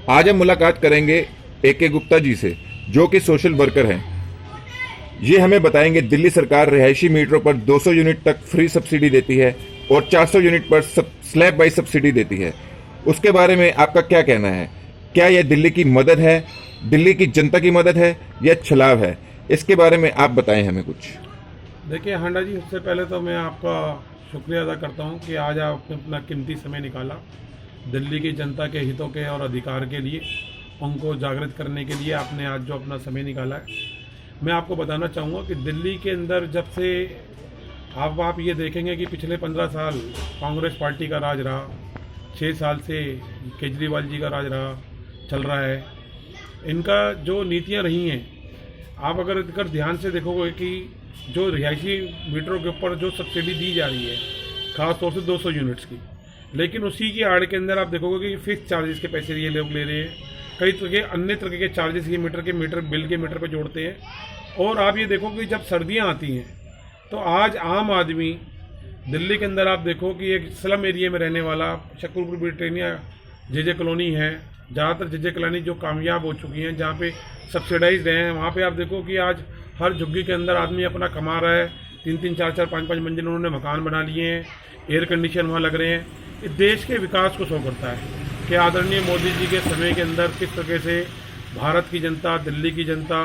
आज हम मुलाकात करेंगे AK गुप्ता जी से, जो कि सोशल वर्कर हैं। ये हमें बताएंगे दिल्ली सरकार रिहायशी मीटरों पर 200 यूनिट तक फ्री सब्सिडी देती है और 400 यूनिट पर स्लैब वाइज सब्सिडी देती है। उसके बारे में आपका क्या कहना है? क्या यह दिल्ली की मदद है, दिल्ली की जनता की मदद है या छलाव है? इसके बारे में आप बताएं हमें कुछ। देखिए हांडा जी, सबसे पहले तो मैं आपका शुक्रिया अदा करता हूं कि आज आपने अपना कीमती समय निकाला दिल्ली की जनता के हितों के और अधिकार के लिए, उनको जागृत करने के लिए आपने आज जो अपना समय निकाला है। मैं आपको बताना चाहूँगा कि दिल्ली के अंदर जब से आप ये देखेंगे कि पिछले 15 साल कांग्रेस पार्टी का राज रहा, 6 साल से केजरीवाल जी का राज रहा चल रहा है। इनका जो नीतियाँ रही हैं, आप अगर ध्यान से देखोगे कि जो रिहायशी मीटरों के ऊपर जो सब्सिडी दी जा रही है, ख़ास तौर से 200 यूनिट्स की, लेकिन उसी की आड़ के अंदर आप देखोगे कि फिक्स चार्जेस के पैसे ये लोग ले रहे हैं। कई तरह के अन्य तरह के चार्जेस ये मीटर बिल के मीटर पे जोड़ते हैं। और आप ये देखो कि जब सर्दियाँ आती हैं तो आज आम आदमी दिल्ली के अंदर आप देखो कि एक स्लम एरिया में रहने वाला शकरपुर ब्रिटेनिया JJ कॉलोनी है, ज़्यादातर JJ कॉलोनी जो कामयाब हो चुकी हैं, जहाँ पे सब्सिडाइज रहे हैं, वहाँ पे आप देखो कि आज हर झुग्गी के अंदर आदमी अपना कमा रहा है। 3-3, 4-4, 5-5 मंजिल उन्होंने मकान बना लिए हैं, एयर कंडीशन वहाँ लग रहे हैं। ये देश के विकास को शो करता है कि आदरणीय मोदी जी के समय के अंदर किस तरह से भारत की जनता, दिल्ली की जनता,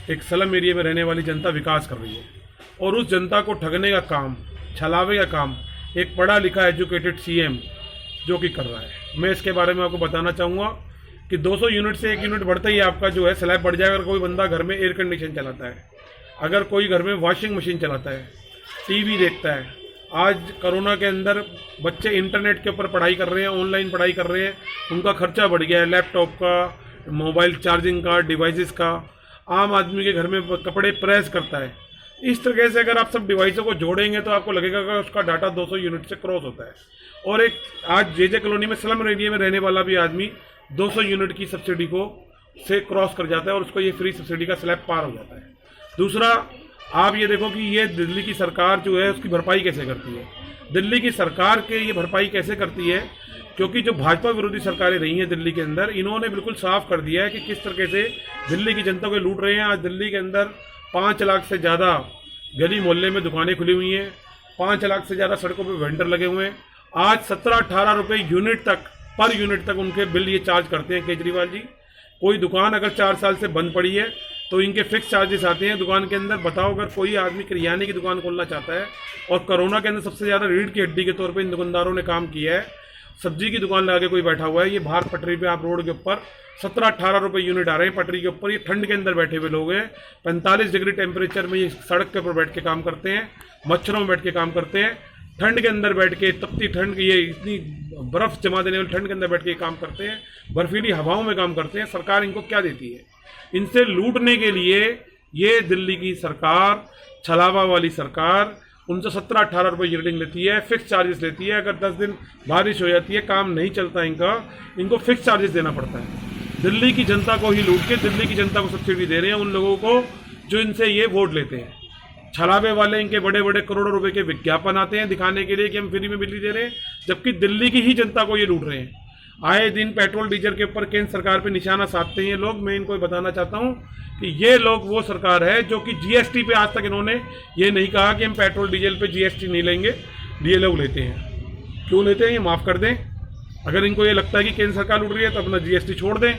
एक स्लम एरिया में रहने वाली जनता विकास कर रही है। और उस जनता को ठगने का काम, छलावे का काम एक पढ़ा लिखा एजुकेटेड CM जो कि कर रहा है। मैं इसके बारे में आपको बताना चाहूँगा कि 200 यूनिट से 1 यूनिट बढ़ता ही आपका जो है स्लैब बढ़ जाएगा। अगर कोई बंदा घर में एयर कंडीशन चलाता है, अगर कोई घर में वॉशिंग मशीन चलाता है, TV देखता है, आज कोरोना के अंदर बच्चे इंटरनेट के ऊपर पढ़ाई कर रहे हैं, ऑनलाइन पढ़ाई कर रहे हैं, उनका खर्चा बढ़ गया है, लैपटॉप का, मोबाइल चार्जिंग का, डिवाइसेस का। आम आदमी के घर में कपड़े प्रेस करता है। इस तरीके से अगर आप सब डिवाइसों को जोड़ेंगे तो आपको लगेगा कि उसका डाटा 200 यूनिट से क्रॉस होता है। और एक आज JJ कॉलोनी में स्लम एरिया में रहने वाला भी आदमी 200 यूनिट की सब्सिडी को से क्रॉस कर जाता है और उसको ये फ्री सब्सिडी का स्लैब पार हो जाता है। दूसरा, आप ये देखो कि ये दिल्ली की सरकार जो है उसकी भरपाई कैसे करती है। दिल्ली की सरकार के ये भरपाई कैसे करती है, क्योंकि जो भाजपा विरोधी सरकारें रही हैं दिल्ली के अंदर, इन्होंने बिल्कुल साफ कर दिया है कि किस तरीके से दिल्ली की जनता को लूट रहे हैं। आज दिल्ली के अंदर 5 लाख से ज़्यादा गली मोहल्ले में दुकानें खुली हुई हैं, 5 लाख से ज़्यादा सड़कों पर वेंडर लगे हुए हैं। आज 17-18 रुपये यूनिट तक, पर यूनिट तक उनके बिल ये चार्ज करते हैं केजरीवाल जी। कोई दुकान अगर 4 साल से बंद पड़ी है तो इनके फिक्स चार्जेस आते हैं दुकान के अंदर। बताओ, अगर कोई आदमी किराने की दुकान खोलना चाहता है, और कोरोना के अंदर सबसे ज़्यादा रीढ़ की हड्डी के तौर पे इन दुकानदारों ने काम किया है। सब्जी की दुकान लगा के कोई बैठा हुआ है, ये भारत पटरी पे आप रोड के ऊपर 17-18 रुपये यूनिट आ रहे हैं पटरी के ऊपर। ये ठंड के अंदर बैठे हुए लोग हैं, 45 डिग्री टेम्परेचर में ये सड़क के ऊपर बैठ के काम करते हैं, मच्छरों में बैठ के काम करते हैं, ठंड के अंदर बैठ के, तपती ठंड, ये इतनी बर्फ़ जमा देने वाली ठंड के अंदर बैठ के काम करते हैं, बर्फीली हवाओं में काम करते हैं। सरकार इनको क्या देती है? इनसे लूटने के लिए ये दिल्ली की सरकार, छलावा वाली सरकार, उनसे 17-18 रुपये यूनिट लेती है, फिक्स चार्जेस लेती है। अगर 10 दिन बारिश हो जाती है, काम नहीं चलता इनको फिक्स चार्जेस देना पड़ता है। दिल्ली की जनता को ही लूट के दिल्ली की जनता को सब्सिडी दे रहे हैं, उन लोगों को जो इनसे ये वोट लेते हैं। छलावे वाले इनके बड़े बड़े करोड़ों रुपए के विज्ञापन आते हैं दिखाने के लिए कि हम फ्री में बिजली दे रहे हैं, जबकि दिल्ली की ही जनता को ये लूट रहे हैं। आए दिन पेट्रोल डीजल के ऊपर केंद्र सरकार पे निशाना साधते हैं ये लोग। मैं इनको बताना चाहता हूँ कि ये लोग वो सरकार है जो कि GST पे आज तक इन्होंने ये नहीं कहा कि हम पेट्रोल डीजल पे GST नहीं लेंगे। ये लोग लेते हैं, क्यों लेते हैं ये माफ़ कर दें। अगर इनको ये लगता है कि केंद्र सरकार लूट रही है तो अपना GST छोड़ दें,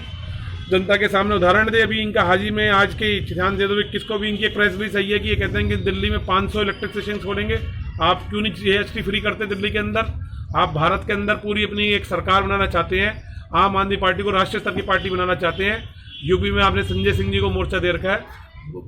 जनता के सामने उदाहरण दे। अभी इनका हाजी में आज के ध्यान दे दो किसको भी, इनकी एक प्रेस भी सही है कि ये कहते हैं कि दिल्ली में 500 इलेक्ट्रिक स्टेशन खोलेंगे। आप क्यों नहीं GST फ्री करते दिल्ली के अंदर? आप भारत के अंदर पूरी अपनी एक सरकार बनाना चाहते हैं, आम आदमी पार्टी को राष्ट्रीय स्तर की पार्टी बनाना चाहते हैं। यूपी में आपने संजय सिंह जी को मोर्चा दे रखा है,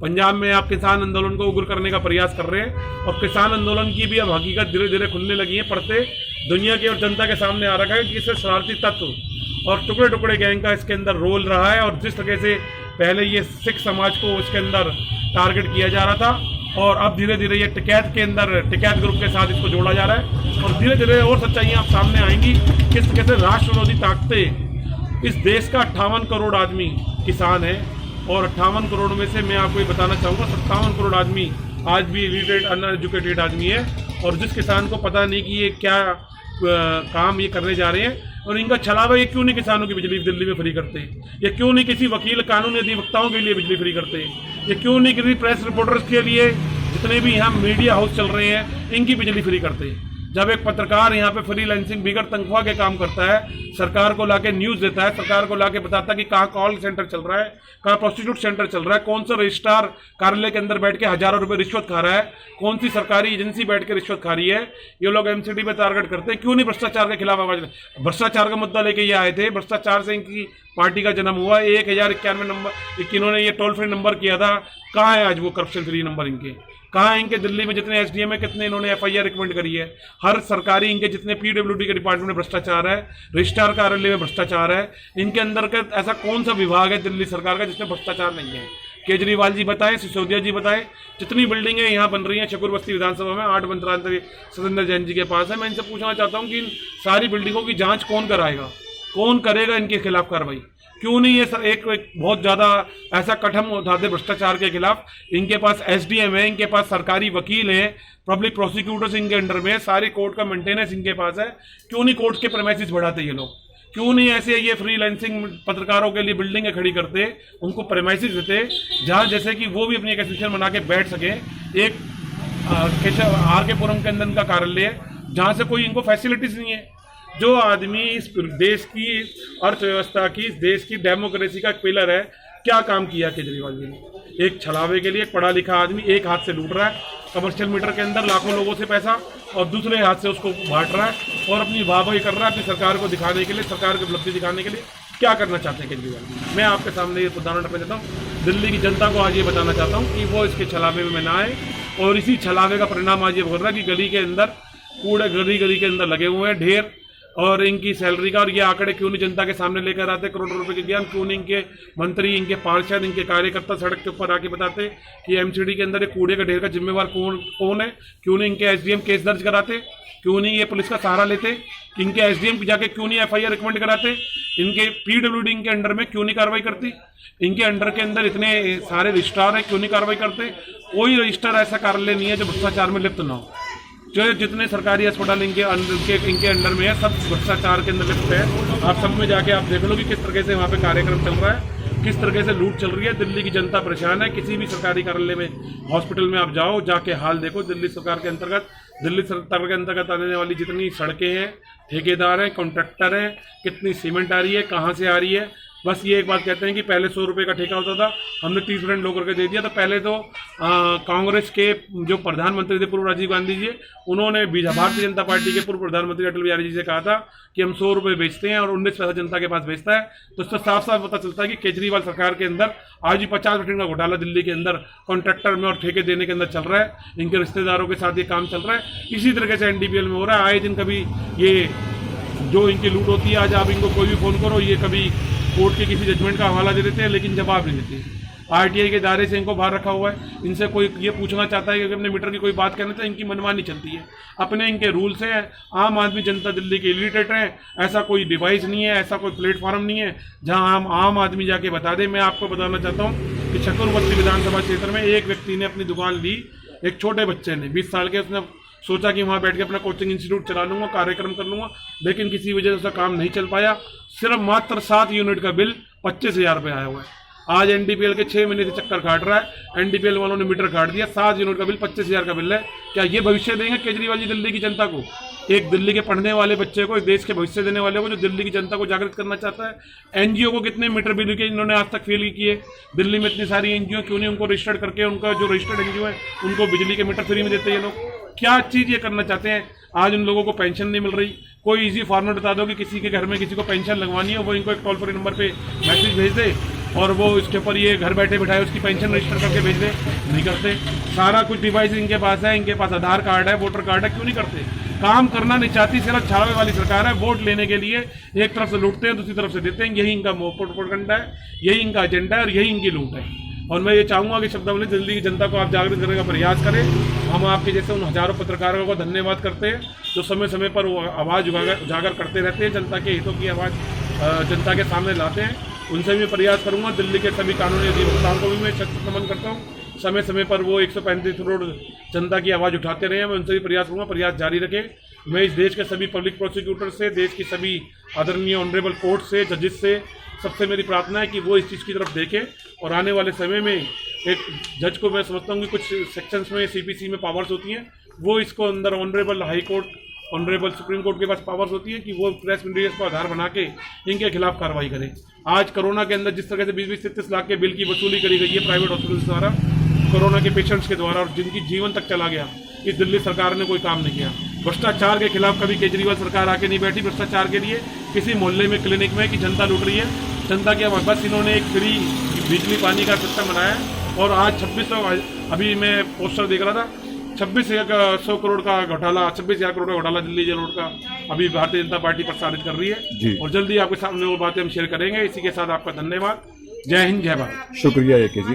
पंजाब में आप किसान आंदोलन को उग्र करने का प्रयास कर रहे हैं, और किसान आंदोलन की भी अब हकीकत धीरे धीरे खुलने लगी है, पड़ते दुनिया की और जनता के सामने आ रखा है कि इससे शरारती तत्व और टुकड़े टुकड़े गैंग का इसके अंदर रोल रहा है। और जिस तरह से पहले ये सिख समाज को इसके अंदर टारगेट किया जा रहा था, और अब धीरे धीरे ये टिकैत के अंदर, टिकैत ग्रुप के साथ इसको जोड़ा जा रहा है, और धीरे धीरे और सच्चाइयाँ आप सामने आएंगी किस तरह से राष्ट्र विरोधी ताकतें। इस देश का 58 करोड़ आदमी किसान है, और 58 करोड़ में से मैं आपको ये बताना चाहूँगा 57 करोड़ आदमी आज भी इलिटरेट अनएजुकेटेड आदमी है। और जिस किसान को पता नहीं कि ये क्या काम ये करने जा रहे हैं, और इनका छलावा, ये क्यों नहीं किसानों की बिजली दिल्ली में फ्री करते, ये क्यों नहीं किसी वकील कानूनी अधिवक्ताओं के लिए बिजली फ्री करते, ये क्यों नहीं किसी प्रेस रिपोर्टर्स के लिए, जितने भी यहाँ मीडिया हाउस चल रहे हैं इनकी बिजली फ्री करते। जब एक पत्रकार यहाँ पे फ्रीलांसिंग बिगड़ तनख्वाह के काम करता है, सरकार को लाके न्यूज़ देता है, सरकार को लाके बताता है कि कहाँ कॉल सेंटर चल रहा है, कहाँ प्रोस्टिट्यूट सेंटर चल रहा है, कौन सा रजिस्ट्रार कार्यालय के अंदर बैठ के हजारों रुपए रिश्वत खा रहा है, कौन सी सरकारी एजेंसी बैठ के रिश्वत खा रही है, ये लोग एमसीडी पे टारगेट करते हैं। क्यों नहीं भ्रष्टाचार के खिलाफ आवाज, भ्रष्टाचार का मुद्दा लेके ये आए थे, भ्रष्टाचार से इनकी पार्टी का जन्म हुआ। 1091 नंबर इन्होंने ये टोल फ्री नंबर किया था, कहाँ है आज वो करप्शन फ्री नंबर इनके, कहाँ इनके दिल्ली में जितने एसडीएम है कितने इन्होंने एफआईआर रिकमेंड करी है, हर सरकारी इनके जितने पीडब्ल्यूडी के डिपार्टमेंट में भ्रष्टाचार है, रजिस्ट्रार कार्यालय में भ्रष्टाचार है, इनके अंदर का ऐसा कौन सा विभाग है दिल्ली सरकार का जिसमें भ्रष्टाचार नहीं है। केजरीवाल जी बताएं, सिसोदिया जी बताएं, जितनी बिल्डिंगें यहाँ बन रही हैं चकुरबस्ती विधानसभा में 8 मंत्रालय सतेंद्र जैन जी के पास है, मैं इनसे पूछना चाहता हूँ कि इन सारी बिल्डिंगों की जाँच कौन कराएगा, कौन करेगा इनके खिलाफ कार्रवाई? क्यों नहीं ये सर एक बहुत ज़्यादा ऐसा कदम उठाते भ्रष्टाचार के खिलाफ? इनके पास एसडीएम है, इनके पास सरकारी वकील हैं, पब्लिक प्रोसिक्यूटर्स इनके अंडर में, सारी कोर्ट का मेंटेनेंस इनके पास है, क्यों नहीं कोर्ट के प्रेमाइसिस बढ़ाते ये लोग? क्यों नहीं ऐसे ये फ्रीलांसिंग पत्रकारों के लिए बिल्डिंगें खड़ी करते, उनको प्रेमाइसिस देते, जहाँ जैसे कि वो भी अपनी एक एसोसिएशन बना के बैठ सके। एक केशव आर के पुरम के अंदर इनका कार्यालय है जहाँ से कोई इनको फैसिलिटीज़ नहीं है। जो आदमी इस देश की अर्थव्यवस्था की, इस देश की डेमोक्रेसी का पिलर है, क्या काम किया केजरीवाल जी ने? एक छलावे के लिए एक पढ़ा लिखा आदमी एक हाथ से लूट रहा है कमर्शियल मीटर के अंदर लाखों लोगों से पैसा, और दूसरे हाथ से उसको बांट रहा है और अपनी वाहवाही कर रहा है अपनी सरकार को दिखाने के लिए, सरकार की उपलब्धि दिखाने के लिए। क्या करना चाहते हैं केजरीवाल जी? मैं आपके सामने ये उदाहरण रखना चाहता हूँ, दिल्ली की जनता को आज ये बताना चाहता हूँ कि वो इसके छलावे में ना आए, और इसी छलावे का परिणाम आज ये हो रहा है कि गली के अंदर कूड़े गली के अंदर लगे हुए हैं ढेर, और इनकी सैलरी का, और ये आंकड़े क्यों नहीं जनता के सामने लेकर आते करोड़ों रुपए के ज्ञान? क्यों नहीं इनके मंत्री, इनके पार्षद, इनके कार्यकर्ता सड़क के ऊपर आके बताते कि एमसीडी के अंदर एक कूड़े का ढेर का जिम्मेवार कौन है? क्यों नहीं इनके एसडीएम केस दर्ज कराते? क्यों नहीं ये पुलिस का सहारा लेते? इनके एसडीएम जाके क्यों नहीं एफआईआर रिकमेंड कराते? इनके पीडब्ल्यूडी इनके अंडर में क्यों नहीं कार्रवाई करती? इनके अंडर के अंदर इतने सारे रजिस्ट्रार हैं, क्यों नहीं कार्रवाई करते? कोई रजिस्ट्रार ऐसा कार्यालय नहीं है जो भ्रष्टाचार में लिप्त ना हो। जो जितने सरकारी अस्पताल इनके अंडर में है, सब भ्रष्टाचार के अंदर लिप्त है। आप सब में जाके आप देख लो कि किस तरीके से वहाँ पे कार्यक्रम चल रहा है, किस तरीके से लूट चल रही है। दिल्ली की जनता परेशान है। किसी भी सरकारी कार्यालय में, हॉस्पिटल में आप जाओ, जाके हाल देखो। दिल्ली सरकार के अंतर्गत आने वाली जितनी सड़कें हैं, ठेकेदार हैं, कॉन्ट्रैक्टर हैं, कितनी सीमेंट आ रही है, कहाँ से आ रही है। बस ये एक बात कहते हैं कि पहले 100 रुपये का ठेका होता था, हमने 30% लो करके दे दिया। तो पहले तो कांग्रेस के जो प्रधानमंत्री थे पूर्व राजीव गांधी जी, उन्होंने भारतीय जनता पार्टी के पूर्व प्रधानमंत्री अटल बिहारी जी से कहा था कि हम 100 रुपये बेचते हैं और 19 पैसा जनता के पास बेचता है। तो इससे साफ साफ पता चलता है कि केजरीवाल सरकार के अंदर आज भी 50% का घोटाला दिल्ली के अंदर कॉन्ट्रैक्टर में और ठेके देने के अंदर चल रहा है। इनके रिश्तेदारों के साथ ये काम चल रहा है। इसी तरीके से एनडीपीएल में हो रहा है। आए दिन कभी ये जो इनकी लूट होती है, आज आप इनको कोई भी फ़ोन करो, ये कभी कोर्ट के किसी जजमेंट का हवाला दे देते हैं लेकिन जवाब नहीं देते। आरटीआई के दायरे से इनको बाहर रखा हुआ है। इनसे कोई ये पूछना चाहता है कि अपने मीटर की कोई बात करना, तो इनकी मनमानी चलती है। अपने इनके रूल्स हैं। आम आदमी जनता दिल्ली के इलिटरेट हैं। ऐसा कोई डिवाइस नहीं है, ऐसा कोई प्लेटफॉर्म नहीं है जहां आम आदमी जाके बता दे। मैं आपको बताना चाहता हूँ कि चकुरबस्ती विधानसभा क्षेत्र में एक व्यक्ति ने अपनी दुकान ली, एक छोटे बच्चे ने, 20 साल के, उसने सोचा कि वहाँ बैठ के अपना कोचिंग इंस्टीट्यूट चला लूँगा, कार्यक्रम कर लूँगा, लेकिन किसी वजह से उसका काम नहीं चल पाया। सिर्फ मात्र 7 यूनिट का बिल 25,000 रुपये आया हुआ है। आज एनडीपीएल के 6 महीने से चक्कर काट रहा है। एनडीपीएल वालों ने मीटर काट दिया। 7 यूनिट का बिल 25,000 का बिल है। क्या ये भविष्य देंगे केजरीवाल जी दिल्ली की जनता को? एक दिल्ली के पढ़ने वाले बच्चे को, एक देश के भविष्य देने वाले को, जो दिल्ली की जनता को जागृत करना चाहता है। एनजीओ को कितने मीटर बिल के इन्होंने आज तक फेल किए? दिल्ली में इतनी सारी एनजीओ, क्यों नहीं उनको रजिस्टर्ड करके, उनका जो रजिस्टर्ड एनजीओ है उनको बिजली के मीटर फ्री में देते हैं ये लोग? क्या चीज़ ये करना चाहते हैं? आज उन लोगों को पेंशन नहीं मिल रही। कोई इजी फॉर्मेट बता दो कि किसी के घर में किसी को पेंशन लगवानी है, वो इनको एक टोल फ्री नंबर पे मैसेज भेज दे और वो इसके ऊपर ये घर बैठे बिठाए उसकी पेंशन रजिस्टर करके भेज दे। नहीं करते। सारा कुछ डिवाइस इनके पास है, इनके पास आधार कार्ड है, वोटर कार्ड है, क्यों नहीं करते? काम करना नहीं चाहती, सिर्फ छावे वाली सरकार है। वोट लेने के लिए एक तरफ से लूटते हैं, दूसरी तरफ से देते हैं। यही इनका प्रोपेगेंडा है, यही इनका एजेंडा है और यही इनकी लूट है। और मैं ये चाहूँगा कि शब्दावली दिल्ली की जनता को आप जागृत करने का प्रयास करें। हम आपके जैसे उन हजारों पत्रकारों को धन्यवाद करते हैं जो समय समय पर वो आवाज़ उजागर करते रहते हैं, जनता के हितों की आवाज़ जनता के सामने लाते हैं। उनसे भी प्रयास करूँगा। दिल्ली के सभी कानूनी अधिवक्ताओं को भी मैं सख्त नमन करता हूँ। समय समय पर वो 135 करोड़ जनता की आवाज़ उठाते रहे हैं। मैं उनसे भी प्रयास करूँगा, प्रयास जारी रखें। मैं इस देश के सभी पब्लिक प्रोसिक्यूटर से, देश की सभी आदरणीय ऑनरेबल कोर्ट से, जजेस से, सबसे मेरी प्रार्थना है कि वो इस चीज़ की तरफ देखें और आने वाले समय में एक जज को मैं समझता हूँ कि कुछ सेक्शंस में सीपीसी में पावर्स होती हैं, वो इसको अंदर honourable high court, honourable supreme court के पास पावर्स होती है कि वो प्रेस मीडिया को आधार बना के इनके खिलाफ कार्रवाई करें। आज कोरोना के अंदर जिस तरह से 20-30 लाख के बिल की वसूली करी गई है प्राइवेट हॉस्पिटल्स द्वारा, कोरोना के पेशेंट्स के द्वारा, और जिनकी जीवन तक चला गया, इस दिल्ली सरकार ने कोई काम नहीं किया। भ्रष्टाचार के खिलाफ कभी केजरीवाल सरकार आके नहीं बैठी भ्रष्टाचार के लिए किसी मोहल्ले में, क्लिनिक में कि जनता लूट रही है, जनता के बस इन्होंने एक फ्री बिजली पानी का सिस्टम बनाया और आज 2600, अभी मैं पोस्टर देख रहा था, 26,100 करोड़ का घोटाला, 26,000 करोड़ का घोटाला दिल्ली जेल रोड का अभी भारतीय जनता पार्टी प्रसारित कर रही जी। है और जल्दी आपके सामने वो बातें हम शेयर करेंगे। इसी के साथ आपका धन्यवाद। जय हिंद, जय भारत। शुक्रिया AK जी।